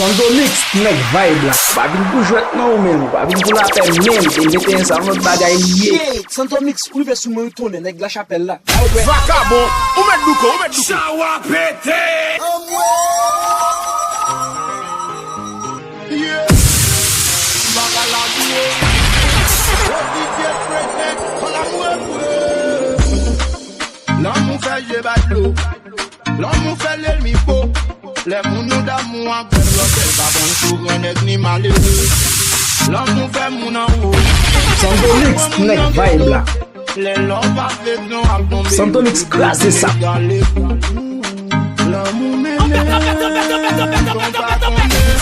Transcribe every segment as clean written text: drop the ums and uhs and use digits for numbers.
Santo Mix, nek vibe la. Ba vin pou jwet nan ou men, ba vin pou la pe men, te mette yon sa not bagay liye. Santo Mix, ou ve sou mwen retourne, nek la chapelle la. Vagabond, ou met duko, ou met duko. Chawa pete! Yeah! L'homme fait je batlo, l'homme fait l'ennemi faux. Les mounos d'amour en peur, l'hôtel pas bon pour un être ni malheureux. L'homme fait mon en haut. Santo Mix, nek vibe la. Les lobes pas fait non à tomber. Santo Mix classe ça.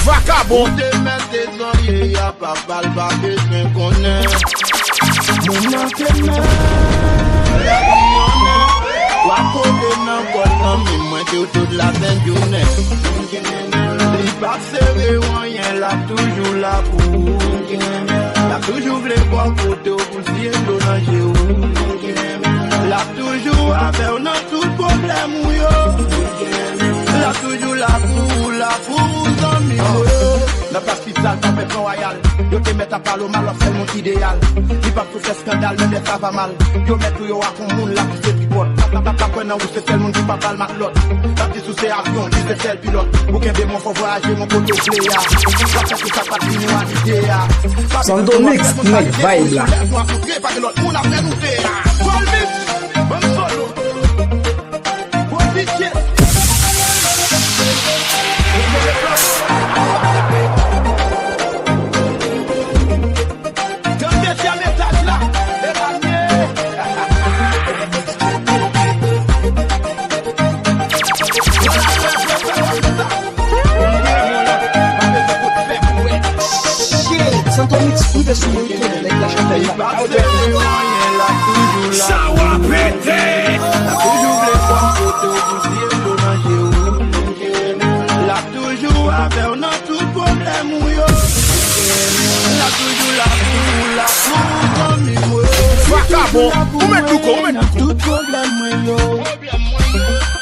Vagabond, te mettre des oreilles, y'a pas balle, pas besoin qu'on ait. Mon entraîneur, la vie Wako de nan kon nan mi mwen te toute la fin journée. Li pa serré wanyen la toujours la pou. La toujours vle kwa kote ou pou siye do nan je ou. La toujours ave ou nan tout problème ou yo. La toujours la pou zami yo. Dans la hospital, dans le plan royal, yo te met à parler mal, c'est mon idéal. Li pa tout fait scandale, même les ça va mal. Yo met tout yo a kon moun la pou se pipote. La prenant où c'est celle moun qui pa pal mat lot. La petite sous c'est avion, qui c'est celle pilote. Ou qu'un démon faut voyager, mon poteau pléa. La fête tout ça pas fini ou à l'idéa. Santo Mix, nek vibe la. Pas que l'autre moun a fait nous faire. Paul Mix, bon solo. Bon DJ. Santo Mix, ou ve sou mwen retourne, nek la chapelle la. Chawa pete! La toujours vle kwa kote ou pou siye do nan je ou. La toujours ave ou nan tout problème ou yo. La toujours la pou komi ou yo. Vagabond, ou met duko, ou met duko. Tout problème ou yo.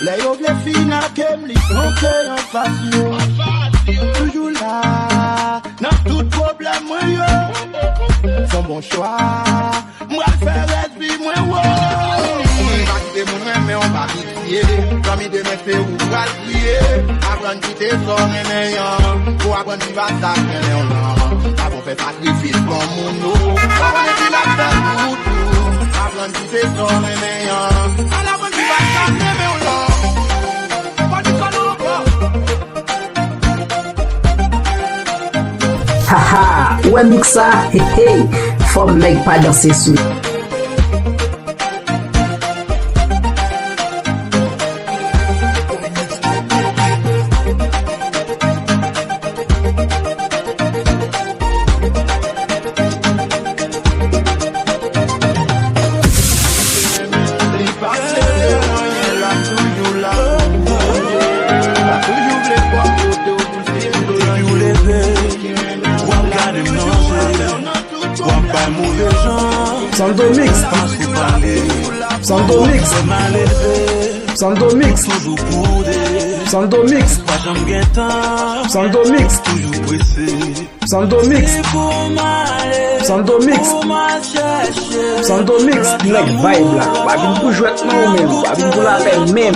Le yo vle fina kem li fonke yon fasyo. Toujours là, nan tout problème ou yo. Son bon choix, moi faire esprit moi wo. Va quitter mon mais on va quitter. Comme il demande où va crier. Apprendre quitter son meilleur. Pour apprendre vivre ça meilleur. Avant faire sacrifice pour mon eau. Apprendre vivre ça pour tout. Apprendre quitter son meilleur. Apprendre vivre ça meilleur. Pas du Haha, ouais mixa, hey hey, faut nek pas danser sous. Santo Mix, Santo Mix, Santo Mix, Santo Mix, Santo Mix, Santo Mix, Santo Mix, Santo Mix, nek vibe la. Ba vin pou jwet nan ou men, ba vin pou la pe men.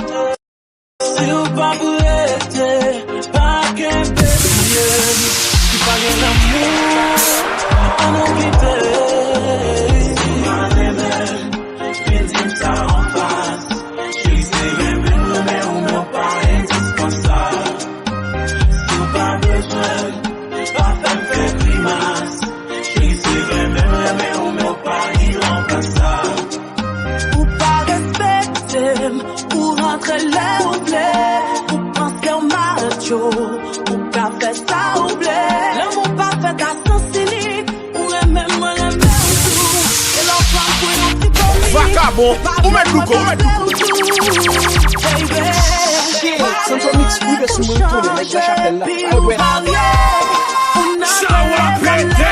Vagabond, ou met duko, ou met duko. Santo Mix, ou ve sou mwen retourne, nek la chapelle la. Chawa pete!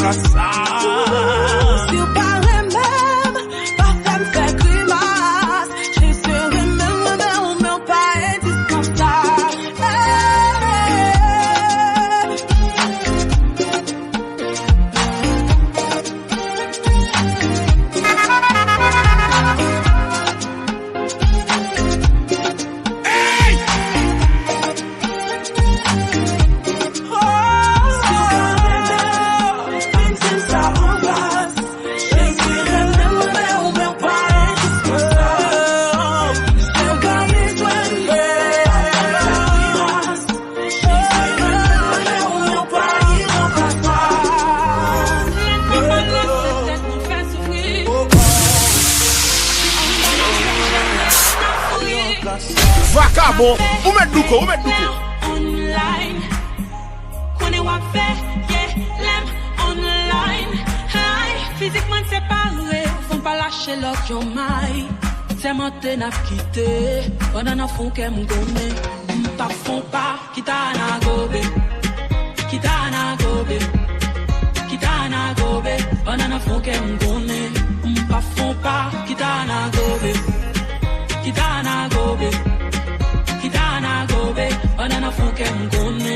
ka sa. Si ou pa remem, pa fem fè grimas. J'ai su remem, ou men pa indispensable. Vagabond, où met Douko, où met Douko? Online, connais what fait, yeah, l'aime online. Hi, physiquement séparé, faut pas lâcher l'autre yo mai. C'est monté n'a quitté, on en a fond qu'elle m'gonne. Pas fond pas, quitta na gobe, quitta na gobe, quitta na gobe, on en a fond qu'elle m'gonne. Pas fond pas, quitta na gobe, quitta na gobe. Kitana gobe, on a fond qu'elle m'gonne.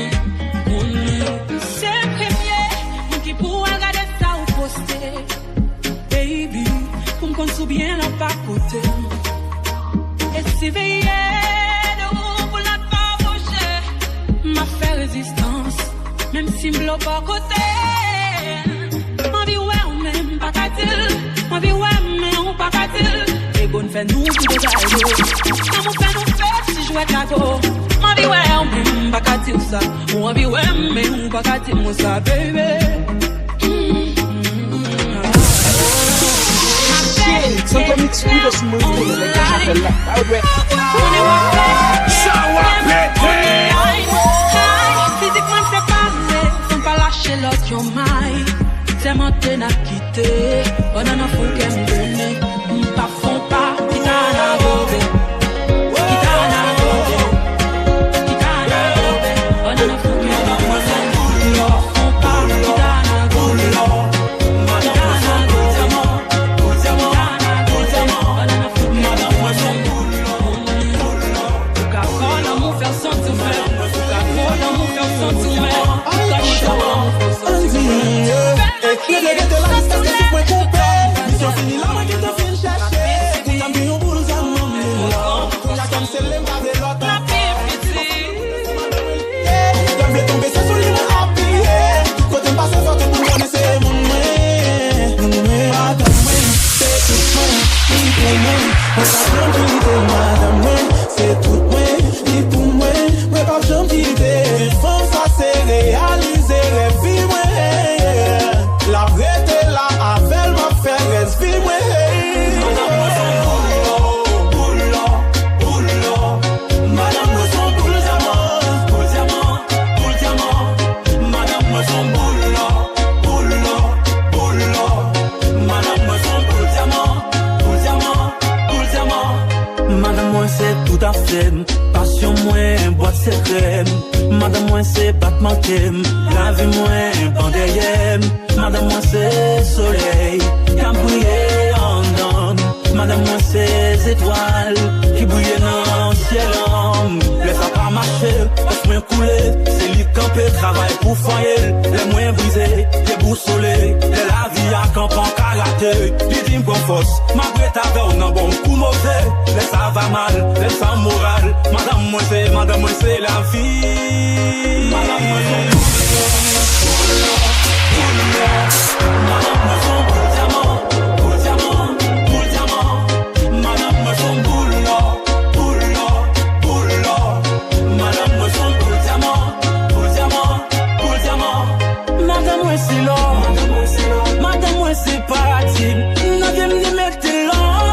C'est premier, mon qui pour regarder ça ou poster. Baby, pour me construire bien l'en pas côté. Et si veiller de où pour la pas bouger. M'a fait résistance, même si m'blo pas côté. Ma vie ouais ou même pas qu'à-t-il. Ma vie ouais mais on pas qu'à-t-il. Et bonne fait nous qui de gaillot. Comment fait nous faire si jouer gâteau. Ma vie ouais on même pas qu'à-t-il ça. Ma vie ouais mais on pas qu'à-t-il moi ça baby. Santo Mix cuida su muy bien, le deja pela. Ça va péter. Physiquement c'est parlé, faut pas lâcher l'autre yo mai. C'est monté n'a quitté, on en a fond qu'elle me donne. Pas fond pas, kitana gobe, kitana gobe, kitana gobe, on en a fond qu'elle me donne. Fond pas, kitana gobe, kitana gobe, on en a fond qu'elle me donne. Coca-Cola l'amour faire sentir, Coca-Cola l'amour faire sentir. Le reggae de la liste que tu peux couper. Mission finie là, moi qui te file chercher. Pour t'amener au bout de sa maman. Chacun se l'aime avec l'autre. T'as bien tombé, c'est sur l'île à pied. Quand t'aimes pas ce soir, tu peux connaître mon main. Madame, c'est tout moi. Il te met. On va tranquillité, madame, c'est tout moi. Il tout moi. Mais pas tranquillité. Vivre ça, c'est réaliser les vies, moi. La vérité là, avec ma faire respire, moi. Madame, moi, son boulot, boulot. Madame, moi, son boule diamant. Madame, moi, son boulot. Madame, moi, son boule diamant. Madame, moi, c'est tout à fait. Passion, moi, boîte secret. Madame, moi, c'est battement qu'aime. La vie, moi, bandéiem. Madame, moi, c'est soleil. Qui a brillé en homme. Madame, moi, c'est étoiles. Qui brillent dans le ciel. Laisse à pas marcher. Laisse-moi couler. C'est lui camper. Travail pour foyer. Les moins brisés. Les boussolés. Les la vie à camp en karaté. Il dit me force. Ma brette avec un bon coup mauvais. Laisse ça va mal. Laisse ça moral. Madame, moi, c'est la vie. Madame, moi, c'est Madame, moi, son boule diamant. Madame, moi, son boule. Madame, moi, son boule diamant. Madame, moi, c'est l'or. Madame, moi, c'est paradis. N'a bien me mettre l'or.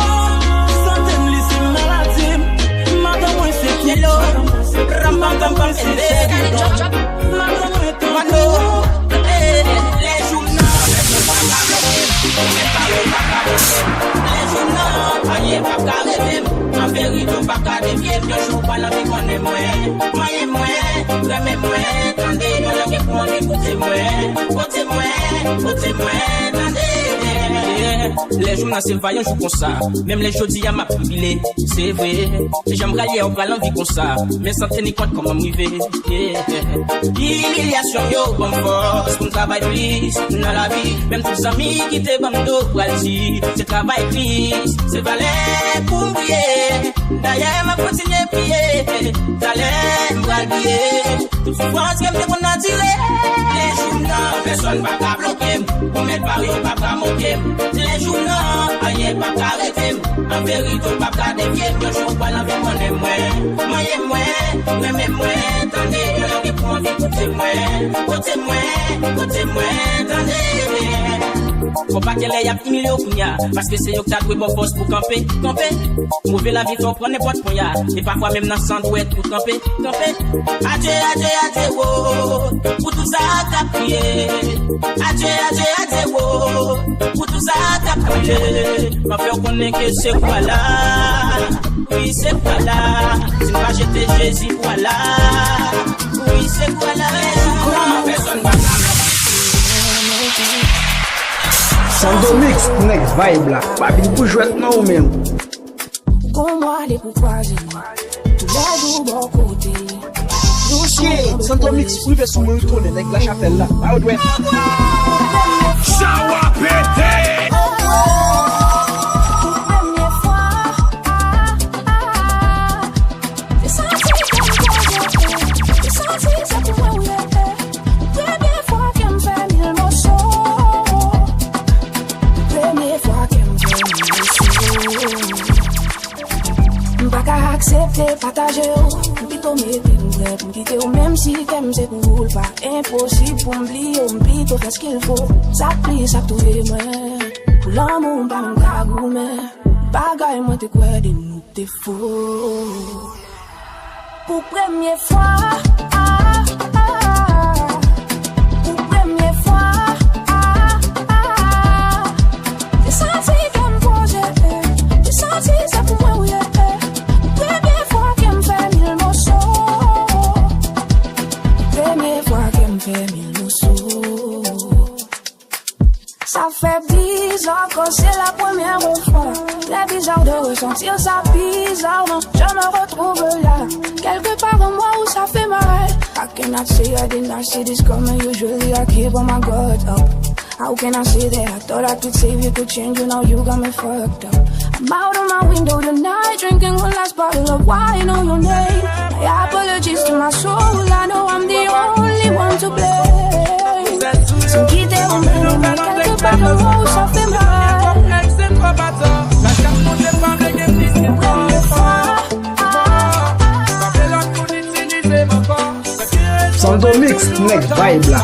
Centaine lycée maladie. Madame, moi, c'est hello. Madame, moi, c'est madame, moi, vérité pas qu'à dévier, je joue pas la vie qu'on est moins. Remets-moi, tendez, on l'a pour moi, côté-moi, tendez. Les jours dans ces vaillants jouent comme ça, même les jeudis à ma privilège, c'est vrai. J'aimerais aller au bras l'envie comme ça, mais sans tenir compte comment m'y Humiliation yo comme force, pour travail plus dans la vie, même tous les amis qui te bandent pour aller dire, c'est travail plus, c'est valet pour m'oublier. D'ailleurs m'a continué à prier, d'aller m'oublier. Toute souffrance que me a tiré, les jours non, personne va pas bloquer, pour mettre par eux pas pas moquer. Les jours non, rien pas t'arrêter. En vérité, pas qu'à dévier, je joue pas la vie qu'on est moins. Remets-moi, tendez, je l'ai pour envie, côté-moi, tendez. Faut pas qu'elle ait humilié au kounya, parce que c'est yo qui t'a trouvé bon force pour camper. Mauvais la vie, faut prendre n'importe quoi ya, et parfois même dans le sang doit être pour camper. Adieu, oh, pour tout ça t'as prié. Adieu, oh, pour tout ça t'as prié. Ma frère connaît que c'est quoi là, oui c'est quoi là, si pas j'étais Jésus voilà, oui c'est quoi là, personne va Sandomix, next vibe là, pas vite pour jouer non ou même. Comment aller pour croiser, tous les jours bon côté. Sandomix, privé sous mon tourne avec la chapelle là, ah ouais. Shower pété. Accepter, partager, plutôt mettre pour quitter ou même si t'aimes c'est pour pas impossible pour m'oublier, plutôt faire ce qu'il faut. Ça plie, ça tout est moi. Pour l'amour, pas même cagou, mais bagaille, moi t'es quoi des nous t'es faux. Pour première fois, pour première fois, j'ai senti comme projet, j'ai senti ça pour moi, oui. Ça fait bizarre quand c'est la première fois. C'est bizarre de ressentir ça bizarrement. Je me retrouve là, quelque part en moi où ça fait mal. I cannot say I did not see this coming. Usually I keep on my guard up. How can I say that? I thought I could save you, could change you. Now you got me fucked up. I'm out on my window tonight, drinking one last bottle of wine on your name. My apologies to my soul. I know I'm the only one to blame. So quitte au monde, mais quelque part en moi où ça fait mal. Sandomix, next vibe là.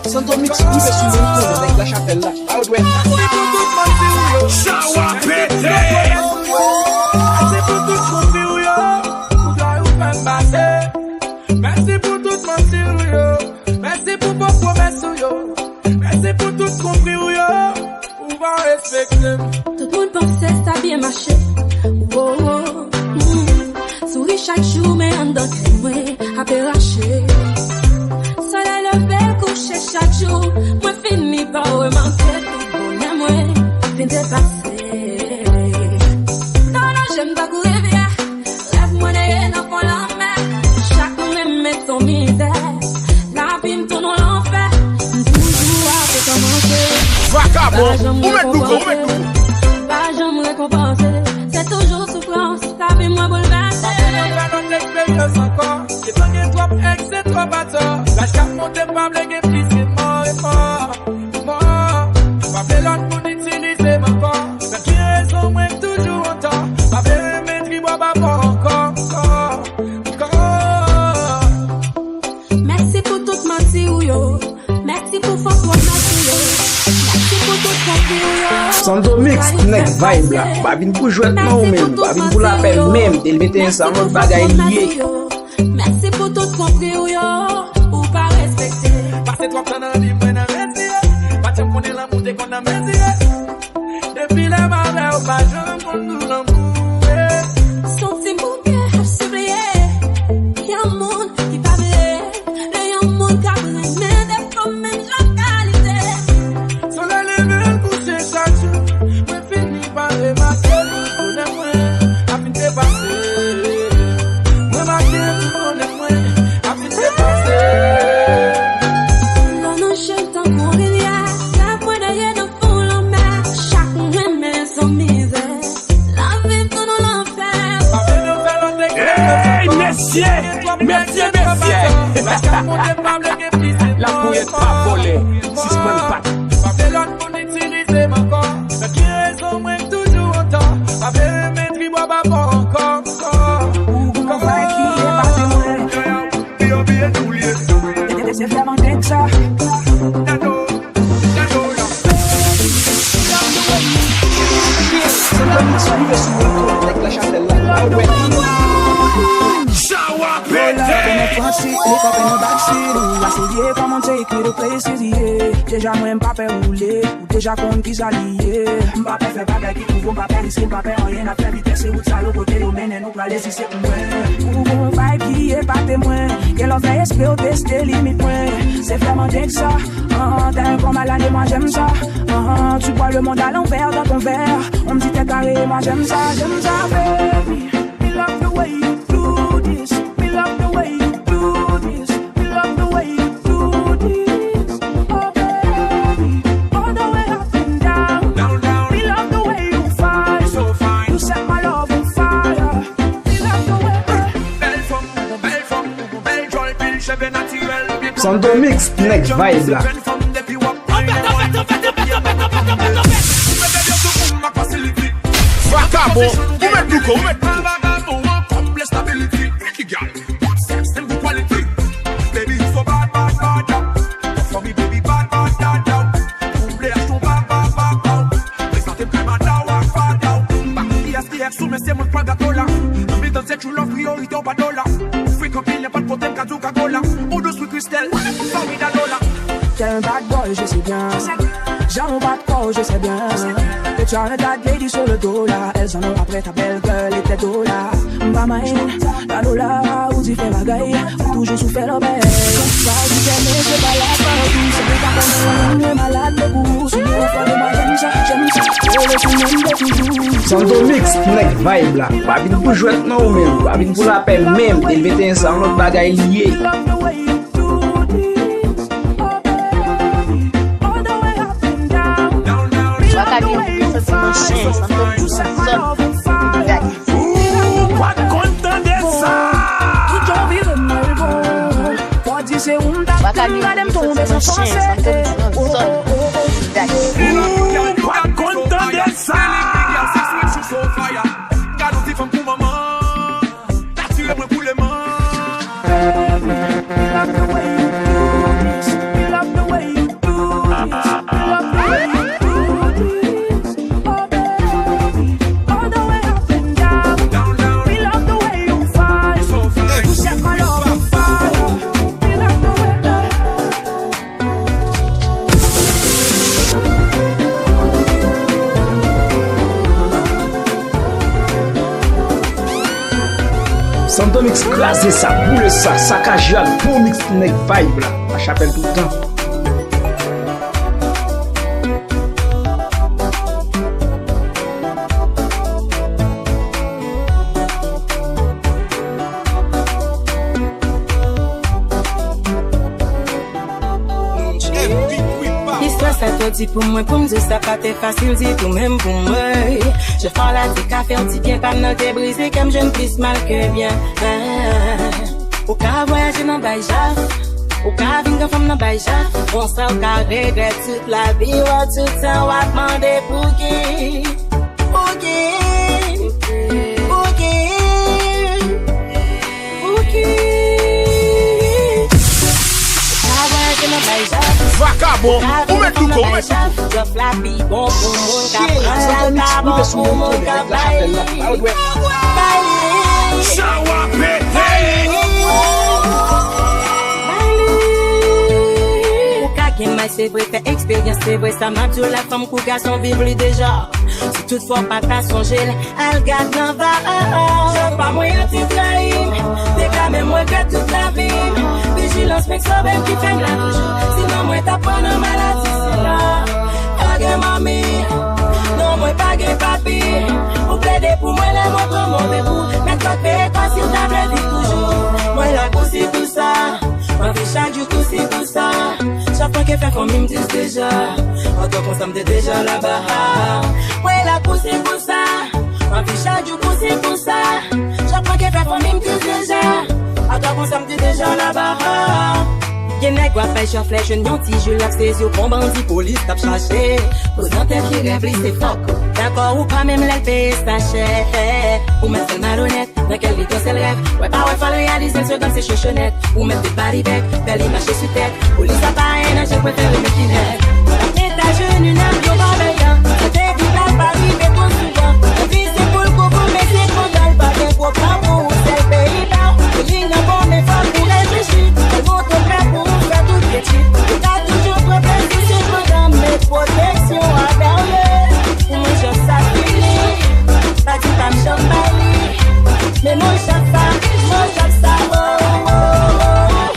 Sandomix, privé sous mon tourne avec la chapelle là, ah ouais. Shower pété. Merci pour tout mentir, yo. Merci pour vos promesses, yo. Merci pour tout compris, yo. On va respecter. Tout le monde pensait ça bien marché. Oh, oh. Souris chaque jour, mais en d'autres, moi, à péracher. Soleil levé, couché chaque jour. Moi, fini par remonter tout bonheur, moi. Fin dépassé. Non, j'aime pas courir bien. Rêve-moi d'aller dans mon lendemain. Met ton misère, la pine ton l'enfer, toujours à te commencer. Vacabon, où met-nous? Pas jamais récompensé, c'est toujours souffrance, la vie moi bouleversée. Pas notre expérience encore, c'est ton game trop ex, c'est trop bâtard. La chape monte pas blaguer, plus c'est mort et mort. Pas fait l'autre pour utiliser mon corps. Mais qui raison, moi toujours en temps. Pas fait mes tribus, pas encore. Merci pour tout mentir, yo. Merci pour fort mentir, yo. Merci pour tout mentir, yo. Sandomix, next vibe là. Pas vite pour jouer non ou même. Pas vite pour la peine même. T'es le mettre ensemble, on bagaille lié. Merci pour tout compris, yo. Ou pas respecter. Passez trop de temps dans la vie, moi, n'a respiré. Pas de qu'on est l'amour, dès qu'on a mesuré. Depuis la marée, au pas, je me Messieurs. La pouillette pas volée. 6 points de patte. Babylone pour utiliser mon corps. Mais qui raison moi toujours autant. Babylone maîtrise moi pas encore. Comment va qui est pas témoin. C'est vraiment d'être ça. Déjà moi m'pas faire rouler, ou déjà compte qui s'allier. M'pas faire bagay qui trouve, m'pas faire risquer, m'pas faire rien à faire vitesse, ou ça le côté, ou mène nous plaler si c'est pour moi. Ou bon vibe qui est pas témoin, qu'elle en fait esprit au tester limite point. C'est vraiment dingue ça, t'as un corps malade et moi j'aime ça. Tu vois le monde à l'envers dans ton verre, on me dit t'es carré, moi j'aime ça, baby. We love the way you do this, we love the way you do this, we love the way you do this. Oh baby, all the way up and down, we love the way you fight, so fine. You set my love on fire, we love the way. Belle joie, belle cheveux naturel. Santo Mix, next vibe là. Acabou. Où met tout Baby, you so bad, for me, baby, bad. Sous mes c'est mon point gâteau-là. Mais dans cette chou, priorité au pas dollar. Free copine, y'a pas de potem, kadou, kagola. Ou de sweet Christelle, formidable dollar. T'es un bad boy, je sais bien. J'ai un bad boy, je sais bien. T'es trying to that lady sur le dos là. Elles en ont après ta belle gueule et tes dos là. Pas mine, la dollar, où tu fais bagaille. Faut toujours souffler le bec. Ça, tu t'aimes, c'est pas la partout. C'est pas comme on est malade de goût. Si on fait de moi, j'aime ça. Santo Mix, next vibe là. Pas vite pour jouer non même. Pas vite pour la paix même. T'es le ensemble notre bagaille lié. Santo Mix classé ça, boule ça, saccage à bon mix next vibe là. La chapelle tout le temps. Ça te dit pour moi, pour me dire ça pas t'es facile, dit tout même pour moi. Je fais la petite café, un petit bien, pas de t'es brisé, comme je ne plus mal que bien. Au cas voyager dans Baïja, au cas venir comme dans Baïja, on sait au cas regrette toute la vie, ou tout le temps, on va demander pour qui. Pour qui. Pour qui. Pour qui. Vagabond, où met tout comme met c'est vrai, fait expérience, c'est vrai, ça m'a dit la femme qu'au garçon vivre déjà. Si toutefois pas qu'à songer, elle garde l'en va. J'ai pas moyen de trahir, déclamer moi que toute la vie. Vigilance, mais ça même qui fait la toujours. Sinon, moi t'as pas de maladie, c'est là. Pas mamie, non, moi pas de papi. Vous plaidez pour moi, les mots pour mon bébé. Mais toi, t'es pas si t'as vie toujours. Moi, la course, tout ça. Ma vie chaque jour, tout c'est tout ça. Chaque fois qu'elle fait comme il me dit déjà. En tant qu'on s'aime déjà là-bas. Ouais, la course c'est pour ça. Ma vie chaque jour, c'est pour ça. Chaque fois qu'elle fait comme il me dit déjà. on samedi déjà là-bas. Gen nèg wap fè chou flèche, yon ti jul ak ses yo bon bandi police tap chaché. Posant tête qui rêve li c'est fuck. D'accord ou pas même l'LP sa chè. Ou met seul malhonnête, dans quel vite c'est le rêve. Ouais pas ouais faut réaliser ce dans ses chouchonnettes. Ou mettre des body back, belle image sur tête. Police a pas rien, je préfère le mec qui net. Étage une âme, yo pas veillant. C'était vite à Paris, mais trop souvent. La vie c'est pour le coco, mais c'est condal. Pas de gros plan pour c'est le pays bas. Le ligne a bon, mais faut pour réfléchir. Elles vont te faire pour faire tout les chips. T'as toujours problème, c'est programme. Mais protection à derrière. Pour mon job, ça finit. T'as dit pas me chambailler. Mais mon job, ça, oh, oh, oh.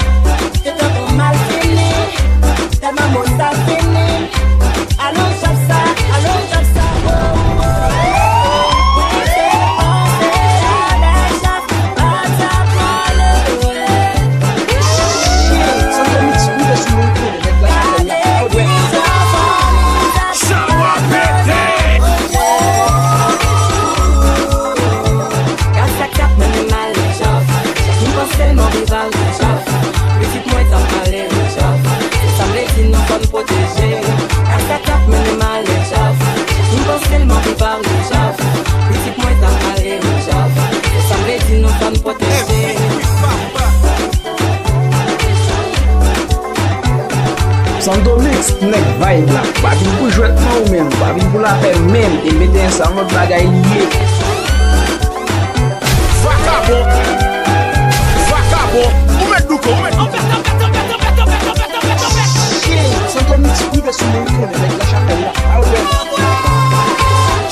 C'est un mal fini. Tellement mon ça fini. Allons, job, ça, oh, oh, oh. Santo Mix, nek vibe la. Babin pou jwet nan ou men, babin pou la pe men. El mette ensan not bagay liye. Vagabond, ou met douko, Santo Mix, pou ve sou men kone, nek la chapelle la. A ouwe.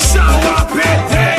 Sawa pete.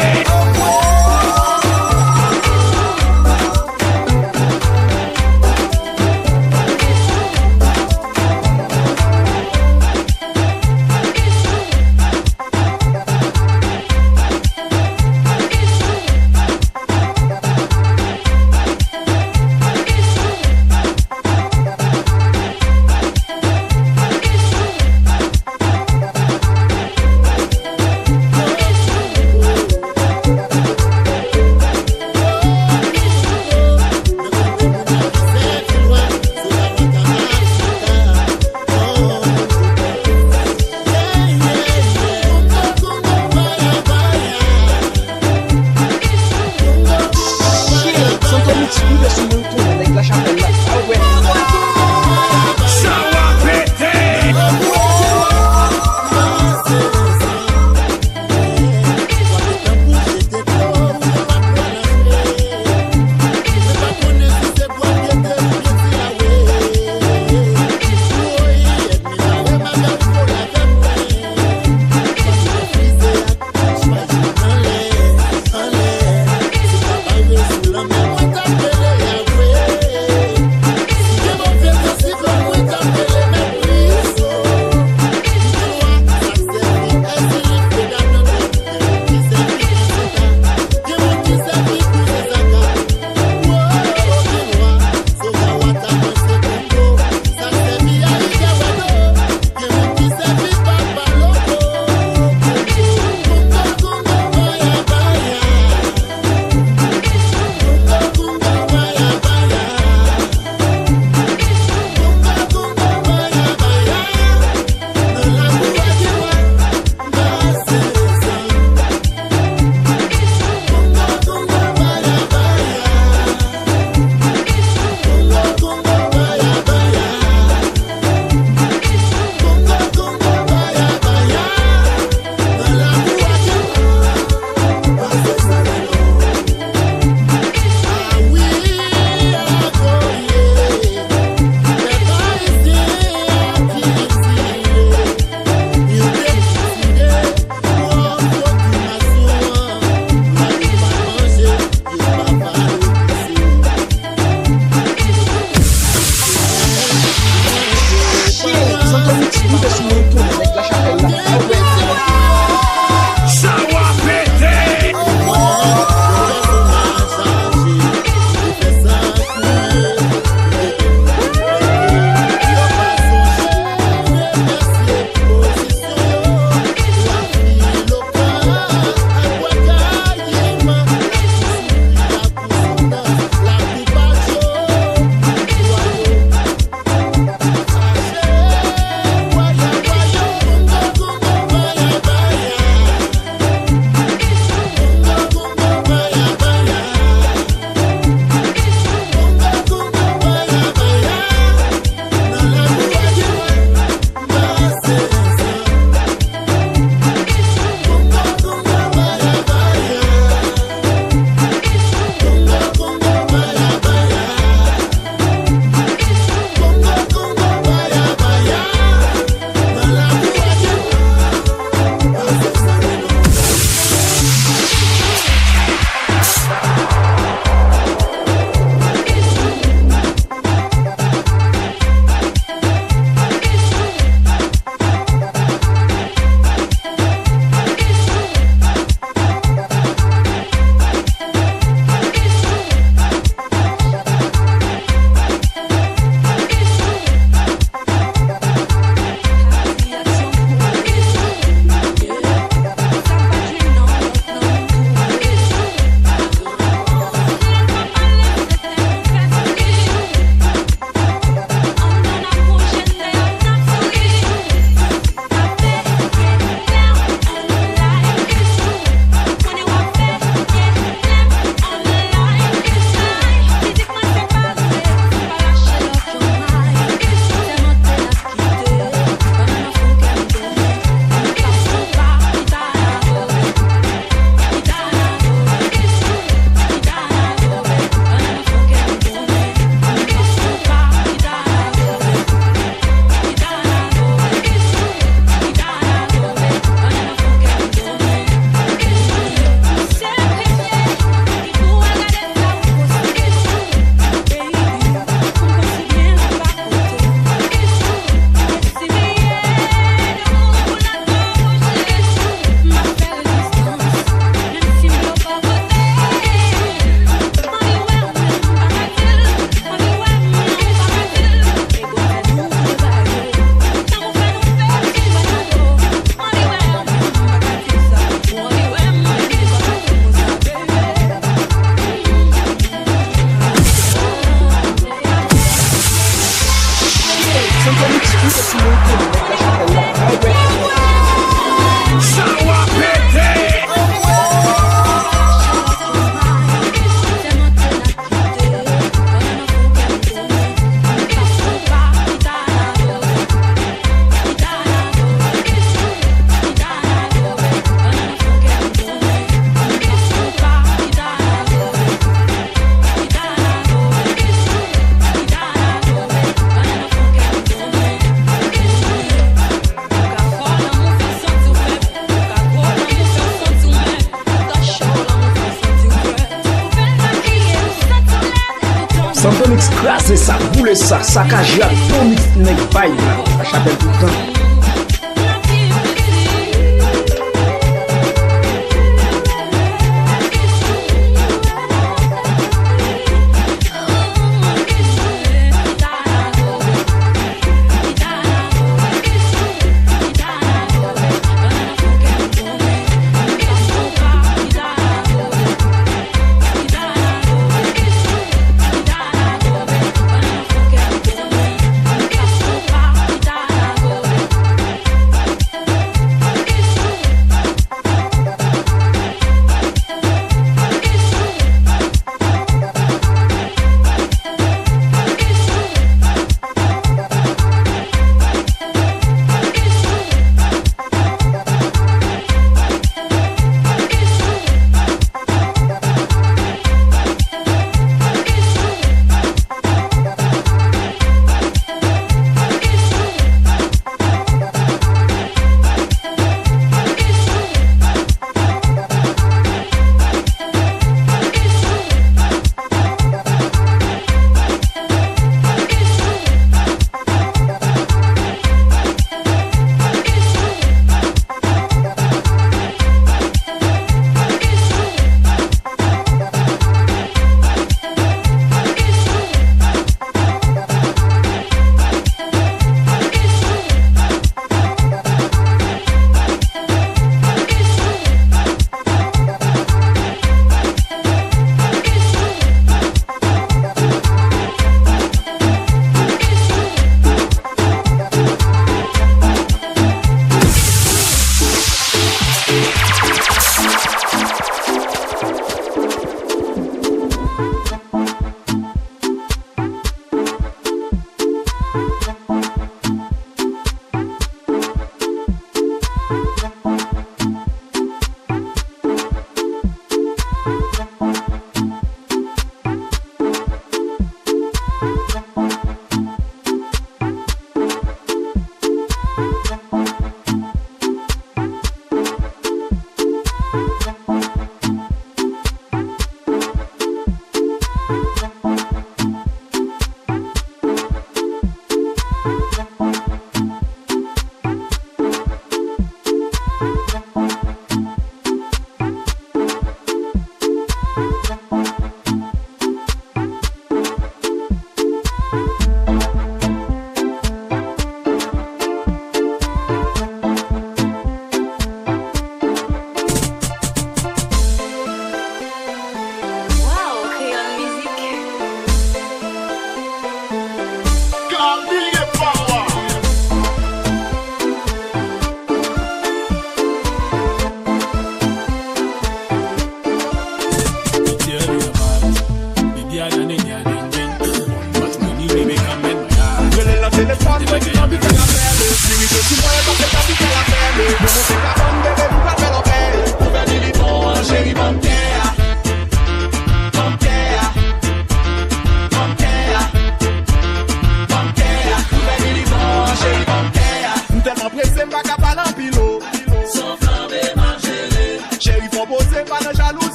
mix crasé ça, boule ça, saccagé à ton mix nec vibe là, à chapelle tout le temps.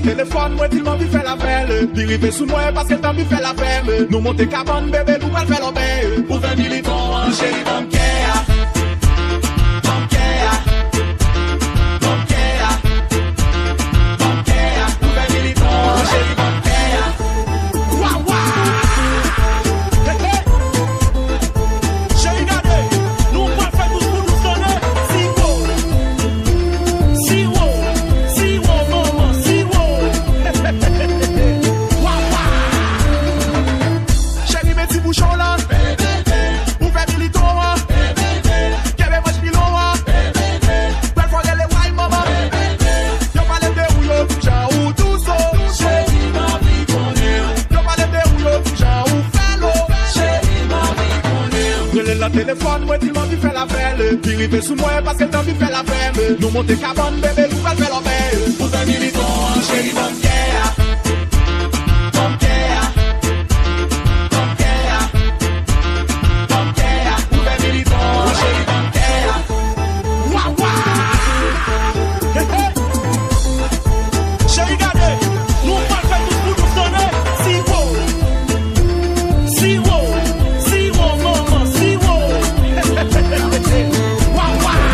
Téléphone, moi, il m'a vu faire la pelle. Puis rive sous moi parce que t'as vu faire la peine. Nous monter cabane, bébé, nous va faire l'obé. Pour 20 militants, chérie, bancaire. Bouchon là, ouvert milito, rive sous moi parce que t'as vu faire la femme. Nous monter cabane, bébé, nous faire l'obé. Pour faire militant, chérie, bonne guerre. Bonne guerre. Bonne guerre. Bonne guerre. Pour faire militant, chérie, bonne guerre. Waouh, waouh. Chérie, regardez. Nous, on va faire tout pour nous sonner. Si wow. Si wow. Si wow, maman. Si wow. Waouh, waouh.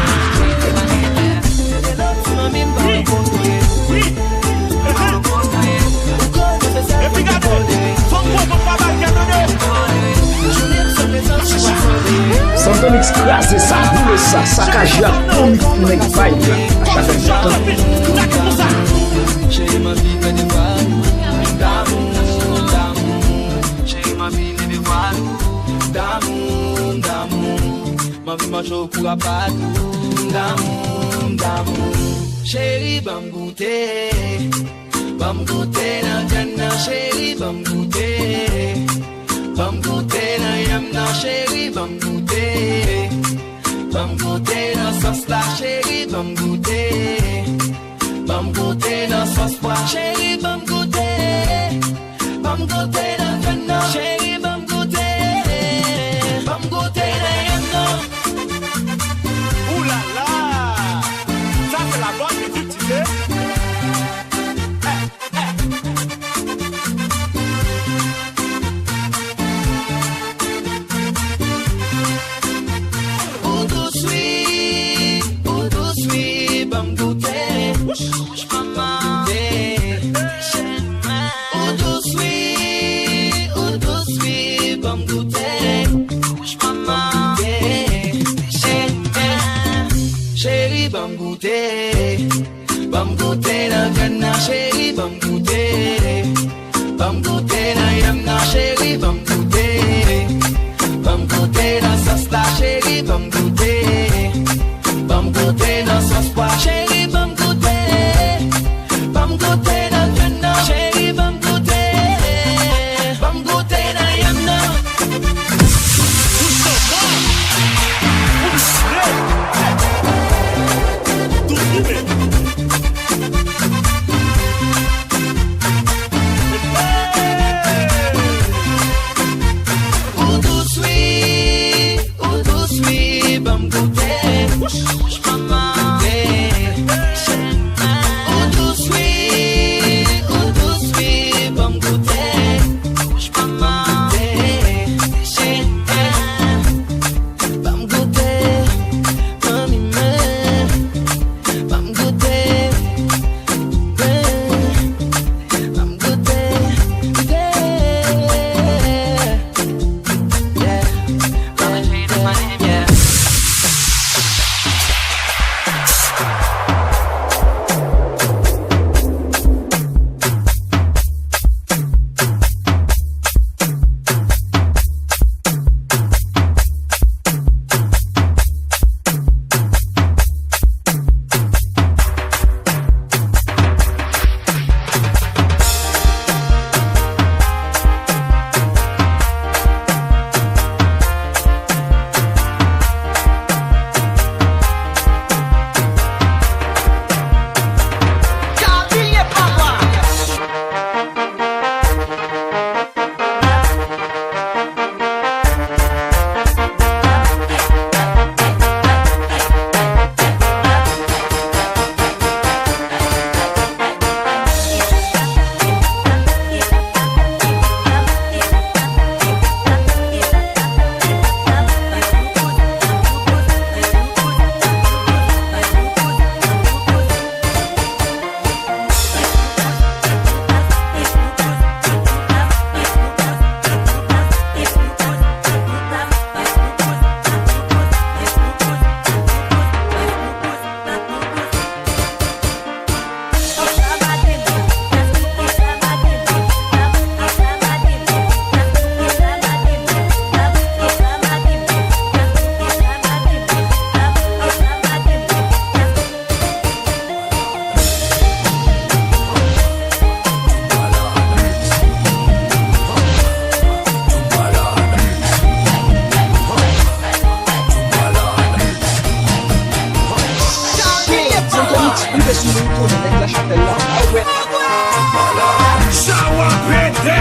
Oui. Et puis regardez, son gros pas mal qu'à donner. Santo Mix classe ça, boule ça, saccage la comique mec vibe à chaque instant. Chérie ma vie fait des vagues d'amour, d'amour. Chérie ma vie fait des vagues d'amour, d'amour. Ma vie marche au cours à pas d'amour, d'amour. Chérie bam goûter dans Ghana. Chérie bam goûter dans Yamna. Chérie bam goûter dans sauce la. Chérie bam goûter dans sauce pois. Chérie bam goûter dans Ghana. Chérie bam goûter dans Yamna. Ouh là là, ça c'est la bonne musique, tu sais. Ou tout sweet, bam goûter. Maman, ou tout sweet, bam goûter. Maman, chérie, bam goûter dans Ghana. Chérie, bam goûter dans Yamna. Chérie, bam goûter dans sauce la. Chérie, bam goûter dans sauce pois. Chérie, bam goûter dans Ghana. Chérie, bam goûter dans Yamna. Ou tout sweet, bam goûter. Maman, ou tout sweet, bam goûter. Maman, bam goûter, mami man, bam goûter, bam goûter, yeah. rive sou nou toune nek la chapelle la. Ah ouais. Shawa pété.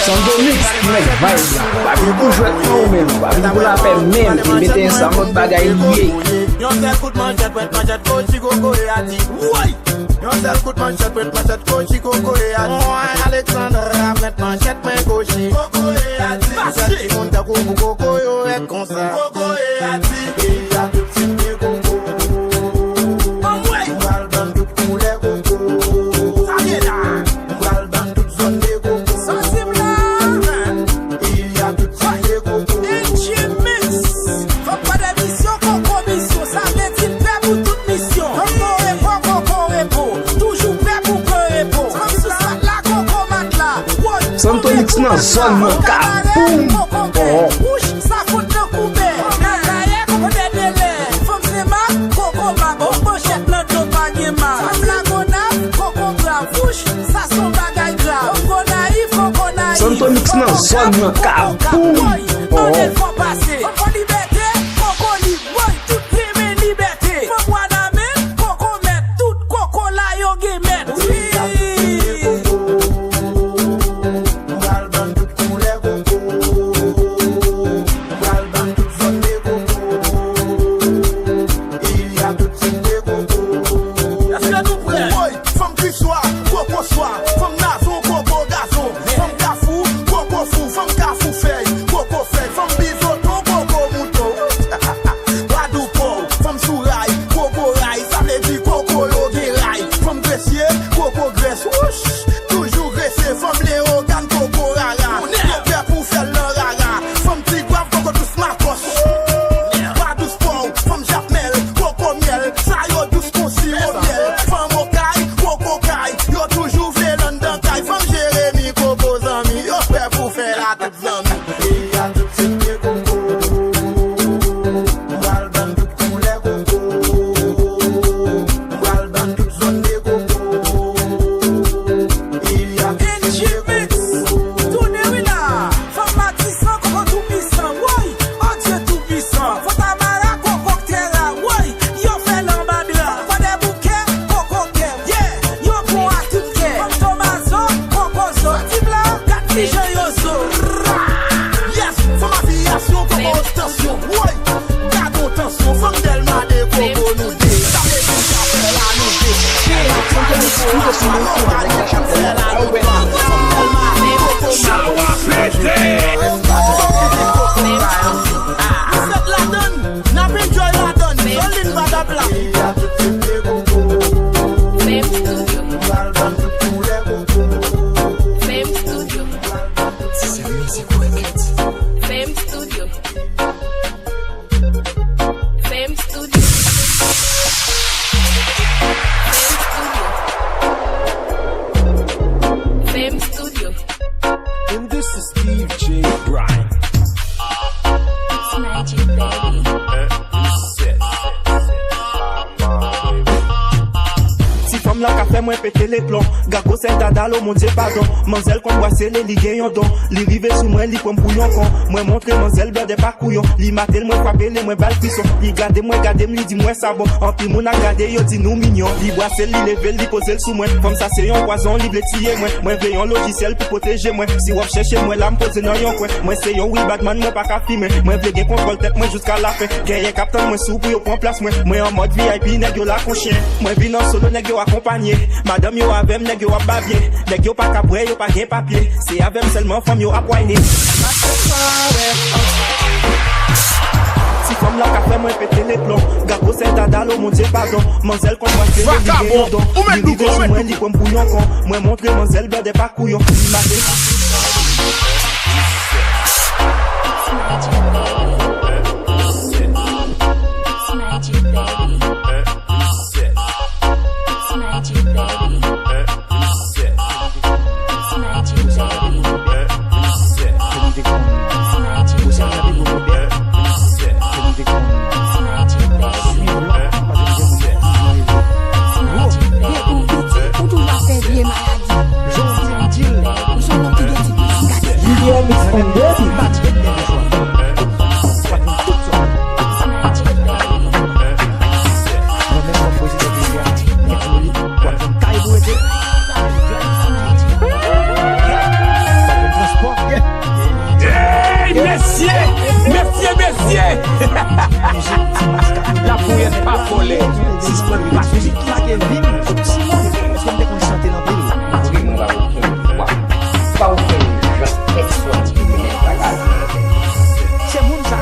Sando mix nek vibe la. Babin pou jwet nou men. Babin pou la pe men. Ki mette sa mot bagay liye. Yon sel kout manchet, pwet manchet, kochi koko e ati. Woy! Yon sel kout manchet, pwet manchet, kochi koko e ati. Woy! Alexandra, pwet manchet, pwet kochi koko e ati. Sel ki moun te kou koko yo et konsa. Koko e ati. E ya tout si mye koko. Mbal ban tout kou le koko. Sa ye la. Mbal ban tout zon de koko. Sensible la. E ya tout si mye koko. Inchimis. Fok pa de mission, koko mission. Sa vle ti pe pou tout mission. Koko repo. Toujou pe pou ke repo. Sa la koko mat la. Santo mix nan zon nan ka. Boum. Ouch, sa fout nan koube. Nakaye koko de dele. Fom se mak, koko mak. Pochette nan do bagye mak. Fom la gonaf, koko grav. Ouch, sa son bagay grav. Koko naif, koko naif. Santo mix nan zon nan ka. Boum. Mandel fò pase. Koko liberté, koko libre. Tout prime liberté. Fom wana men, koko met. Tout koko la yo ge met. Femme bizo, koko Mwen pete les plombs, gago c'est dada lo mon Dieu pardon. Manzel kon boise les li gen yon don. Li rive sou mwen li kon bouillon kon. Mwen montre manzel berde pa couillon. Li matel mwen frappe le mwen bal pisson. Li gade m li di mwen sabon. En pi moun a gade yo di nou mignon. Li boise li level li pose l sou mwen. Comme ça c'est yon poison li ble tiye mwen. Mwen ve yon logiciel pour protéger mwen. Si wap cherche mwen la m pose nan yon kwen. Mwen se yon oui badman mwen pa ka filmer. Mwen vle gen kontrol tête mwen jusqu'à la fin. Genye captain mwen sou pou yo pon place mwen. Mwen en mode VIP nèg yo la kon chien. Mwen vin en solo nèg yo accompagné. Madame yo avem nèg yo ap babye. Nèg yo pa kapre yo pa gen papier. C'est avem seulement femme yo ap wine. Si femme la ka fait moi péter les plombs. Gago c'est dada lo mon Dieu pardon. Manzel kon moi c'est li gen yon don. Li rive sou mwen li kon bouillon kon. Mwen montre manzel berde pa couillon. Li maté La pouille pas volée. Si je prends pas musique là qui vient, est-ce qu'on peut chanter dans le pays? Oui, on va pas au fait, c'est mon ça.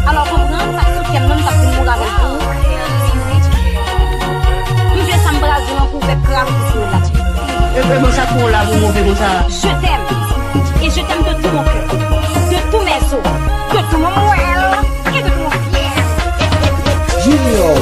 Alors comprendre ça que quelqu'un t'a fait mon avec vous. Plus je s'embrasse dans pour faire cramer sur la tête. Et vraiment ça pour là vous montez comme ça. Je t'aime. Et je t'aime de tout mon cœur. De tous mes os. De tout mon moelle. Et de tout mon fier. Junior.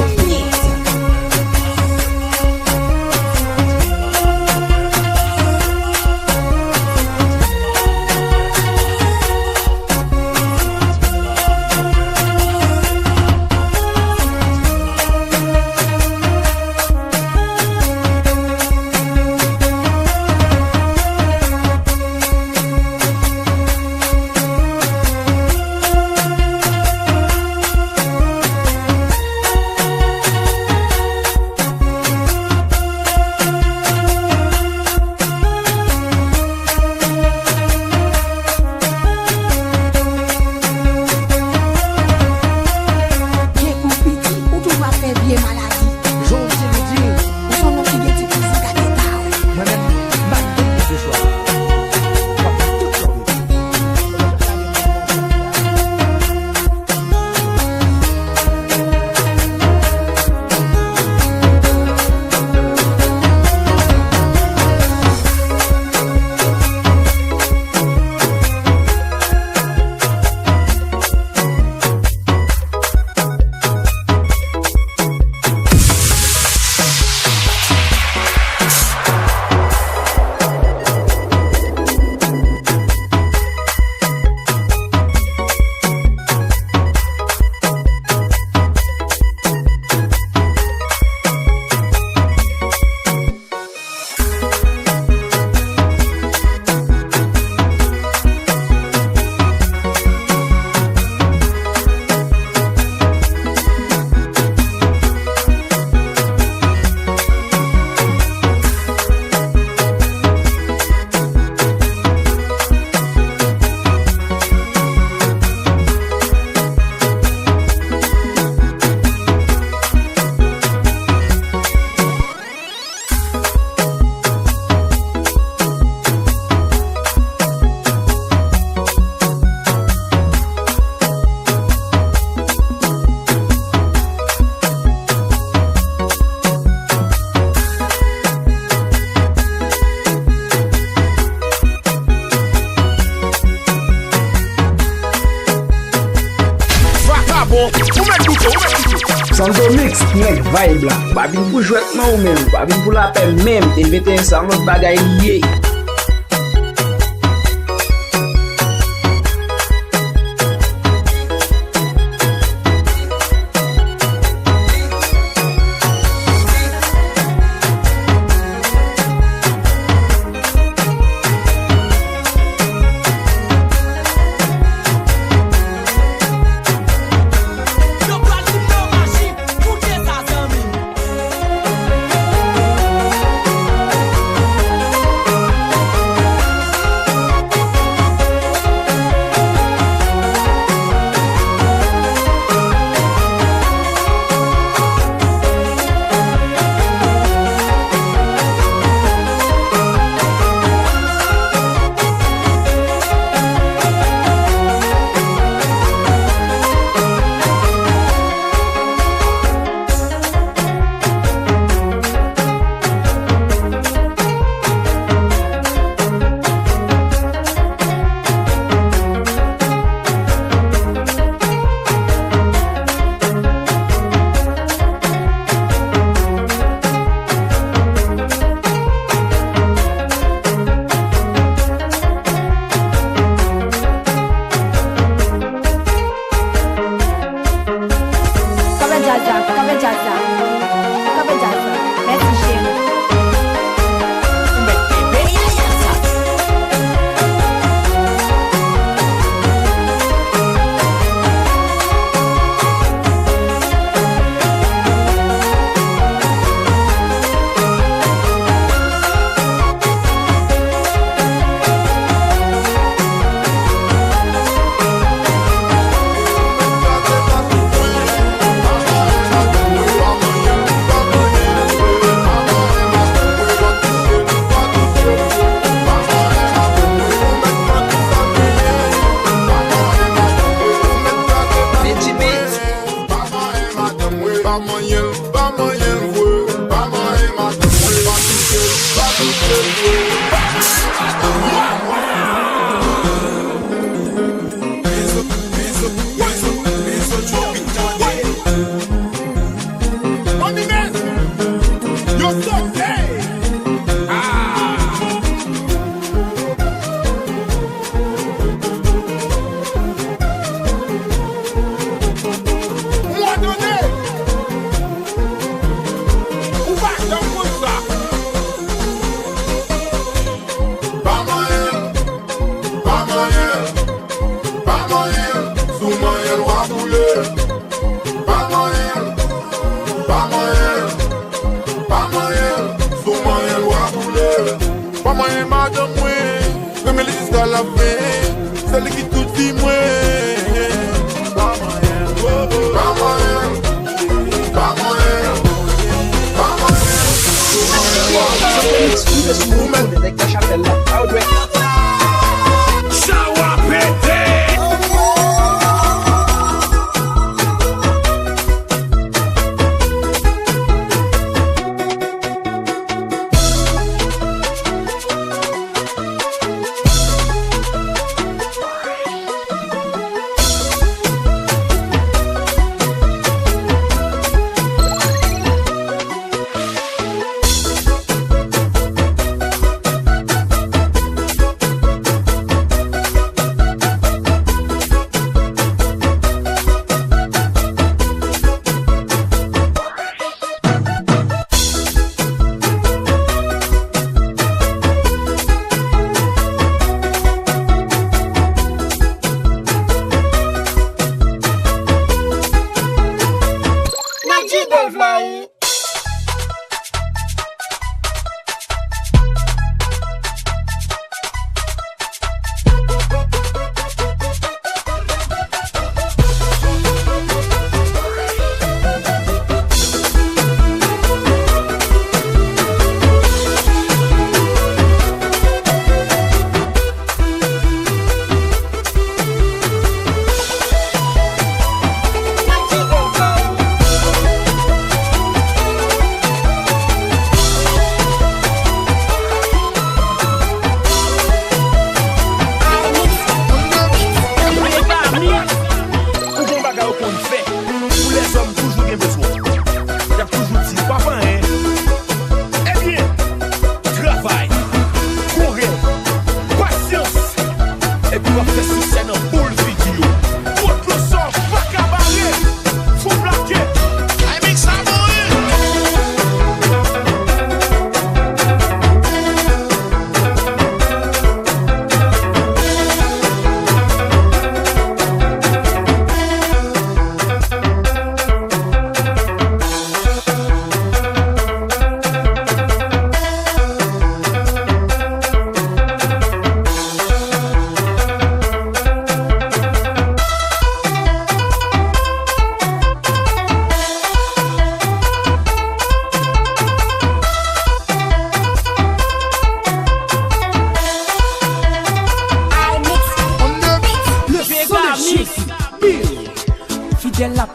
Santo Mix nek vibe la. Ba vin pou jwet nan ou men. Ba vin pou la pe men. Te mette sa not bagay liye.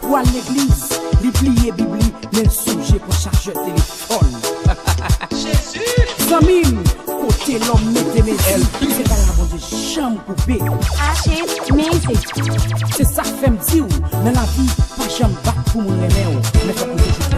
pour aller l'église, li plier Bibli, mais le sujet pour charger téléphone. Zamim, côté l'homme mette mes ailes, c'est pas la bonne de chambre coupée. Achète, mais c'est ça fait me dire, mais la vie, pas chambre battre pour mon rené, mais faut que je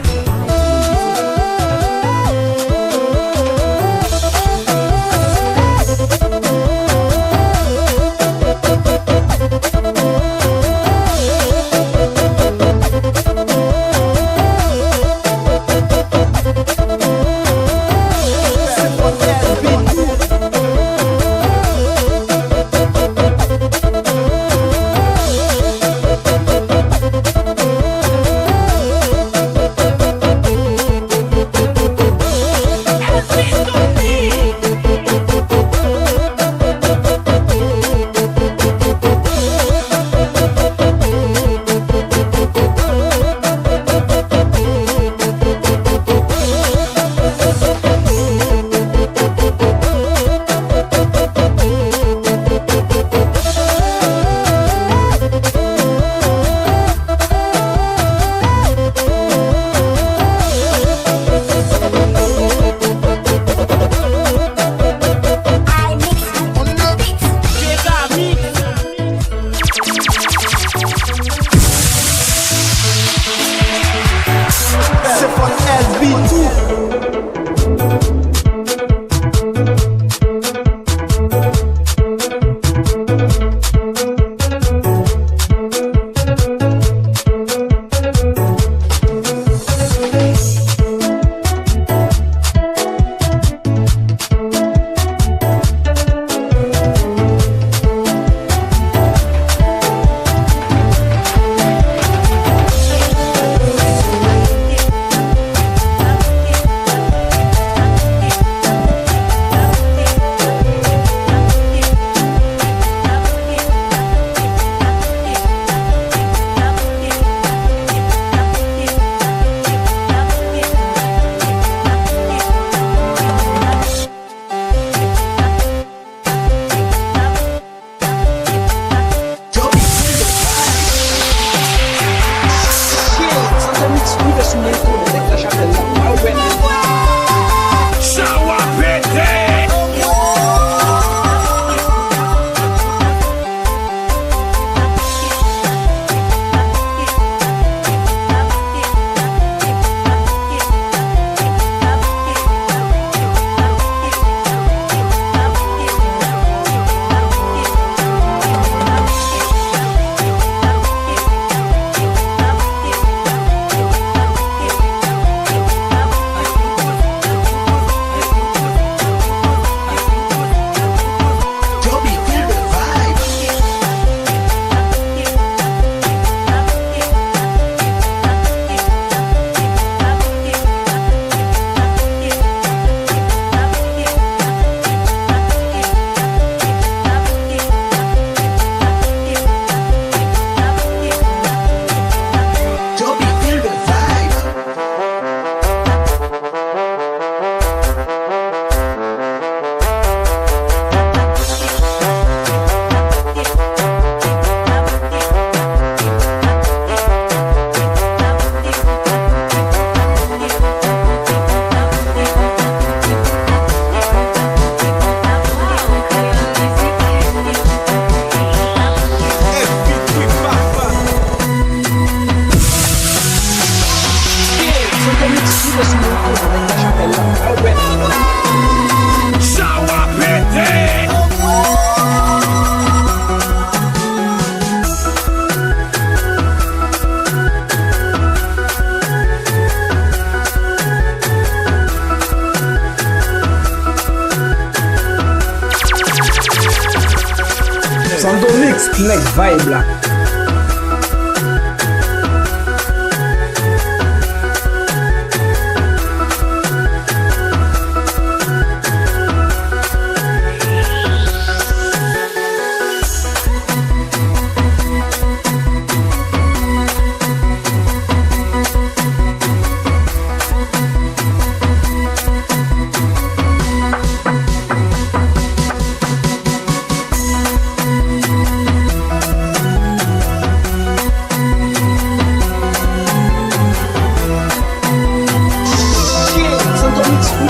Santo Mix, next vibe là.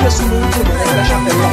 ouvert sous mon tour avec la chapelle là.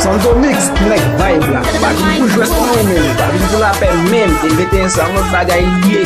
Santo Mix nek vibe la. Pas pour jouer non même, pas pour la paix même, de mettre ensemble notre bagay lié.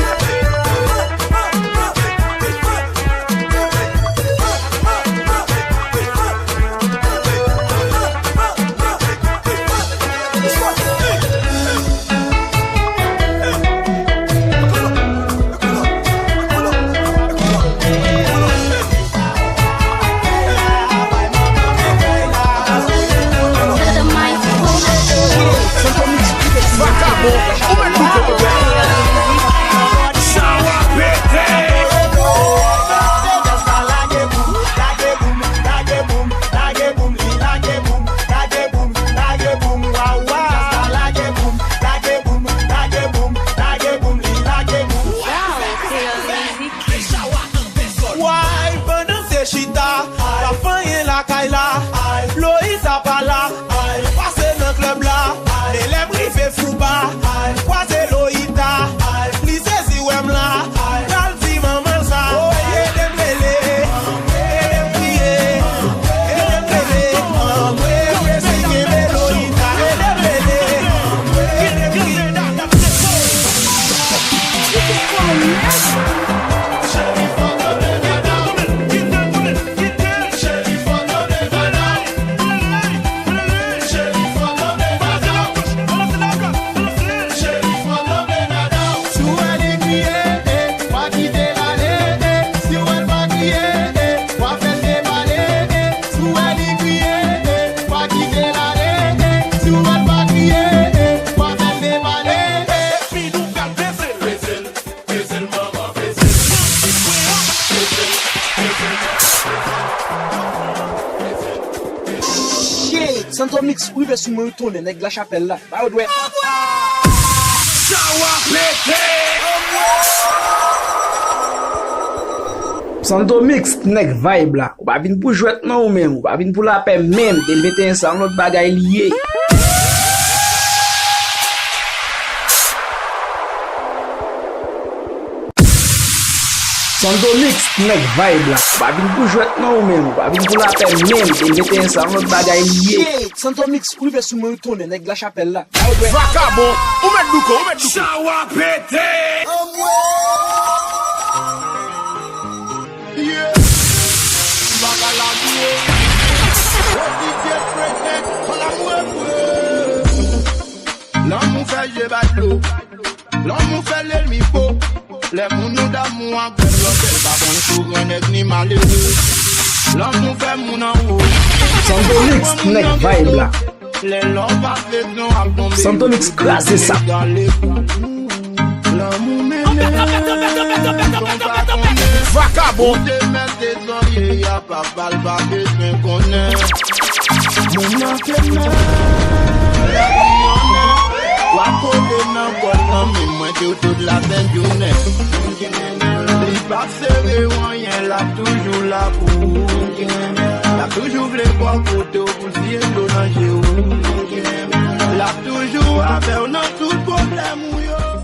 Santo Mix ouvert sous mon tour avec la chapelle là. Bah ouais. Santo Mix nek vibe la. Ou pas venir pour jouer non même, ou pas venir pour la paix même, de mettre ensemble notre bagay lié. Santo Mix nek vibe la. Pas venir pour jouer non même, pas venir pour la paix même, de mettre ensemble notre bagay lié. Santo Mix ouvert sous mon tour avec la chapelle là. Vacabo, ou met Luko, ou met Luko. Chawa pété. Yeah. L'homme fait je bateau, l'homme fait l'ennemi faux. Les mounous d'amour en gueule, l'homme pas bon souverain ni malheureux. L'homme fait mon en haut. Santo Mix nek vibe la. Les l'homme pas fait non à tomber. Santo Mix classe ça. L'amour m'aimait, vacabo. Te mettre dans y'a pas balle, pas besoin connaître. Mon nom t'aimait, la vie en est. Wakote nan kolan, mais moi de toute la peine journée. Il pas serré, rien mais la toujours là pour la toujours voulu voir côté pour si dans danger la toujours avec nous tout problème yo